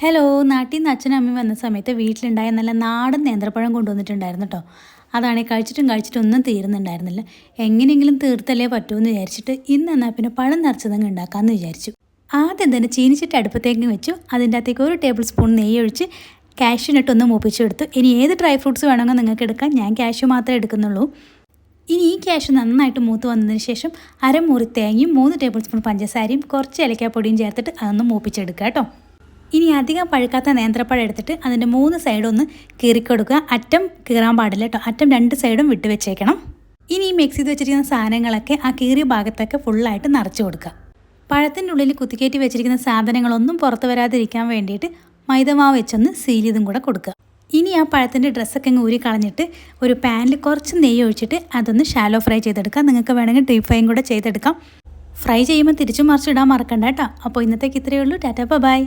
Hello, നാട്ടിൽ നിന്ന് അച്ഛനും അമ്മയും വന്ന സമയത്ത് വീട്ടിലുണ്ടായ നല്ല നാടൻ നേന്ത്രപ്പഴം കൊണ്ടുവന്നിട്ടുണ്ടായിരുന്നു കേട്ടോ. അതാണെങ്കിൽ കഴിച്ചിട്ടും ഒന്നും തീരുന്നുണ്ടായിരുന്നില്ല. എങ്ങനെയെങ്കിലും തീർത്തല്ലേ പറ്റുമെന്ന് വിചാരിച്ചിട്ട് ഇന്ന് എന്നാൽ പിന്നെ പഴം നിറച്ചതങ്ങ് ഉണ്ടാക്കാമെന്ന് വിചാരിച്ചു. ആദ്യം തന്നെ ചീനിച്ചിട്ട് അടുപ്പത്തേക്ക് വെച്ചു. അതിൻ്റെ അകത്തേക്ക് 1 ടേബിൾ സ്പൂൺ നെയ്യ് ഒഴിച്ച് കാഷ്യൂനട്ടൊന്ന് മൂപ്പിച്ചെടുത്തു. ഇനി ഏത് ഡ്രൈ ഫ്രൂട്ട്സ് വേണമെങ്കിൽ നിങ്ങൾക്ക് എടുക്കാം. ഞാൻ കാഷ്യൂ മാത്രമേ എടുക്കുന്നുള്ളൂ. ഇനി ഈ കാഷ്യൂ നന്നായിട്ട് മൂത്ത് വന്നതിന് ശേഷം അരമുറി തേങ്ങയും 3 ടേബിൾ സ്പൂൺ പഞ്ചസാരയും കുറച്ച് ഏലക്കാപ്പൊടിയും ചേർത്തിട്ട് അതൊന്ന് മൂപ്പിച്ചെടുക്കുക കേട്ടോ. ഇനി അധികം പഴുക്കാത്ത നേന്ത്രപ്പഴം എടുത്തിട്ട് അതിൻ്റെ 3 സൈഡും ഒന്ന് കീറിക്കൊടുക്കുക. അറ്റം കീറാൻ പാടില്ല കേട്ടോ. അറ്റം 2 സൈഡും വിട്ട് വെച്ചേക്കണം. ഇനി ഈ മിക്സ് ചെയ്ത് വെച്ചിരിക്കുന്ന സാധനങ്ങളൊക്കെ ആ കീറിയ ഭാഗത്തൊക്കെ ഫുള്ളായിട്ട് നിറച്ച് കൊടുക്കുക. പഴത്തിൻ്റെ ഉള്ളിൽ കുത്തിക്കയറ്റി വെച്ചിരിക്കുന്ന സാധനങ്ങളൊന്നും പുറത്ത് വരാതിരിക്കാൻ വേണ്ടിയിട്ട് മൈദമാവ് വെച്ചൊന്ന് സീൽ ചെയ്തും കൂടെ കൊടുക്കുക. ഇനി ആ പഴത്തിൻ്റെ ഡ്രസ്സൊക്കെ അങ്ങ് ഊരി കളഞ്ഞിട്ട് ഒരു പാനിൽ കുറച്ച് നെയ്യ് ഒഴിച്ചിട്ട് അതൊന്ന് ഷാലോ ഫ്രൈ ചെയ്തെടുക്കാം. നിങ്ങൾക്ക് വേണമെങ്കിൽ ഡീപ് ഫ്രൈയും കൂടെ ചെയ്തെടുക്കാം. ഫ്രൈ ചെയ്യുമ്പോൾ തിരിച്ചും മറിച്ചിടാൻ മറക്കണ്ട കേട്ടോ. അപ്പോൾ ഇന്നത്തേക്ക് ഇത്രയേ ഉള്ളൂ. Tata bye.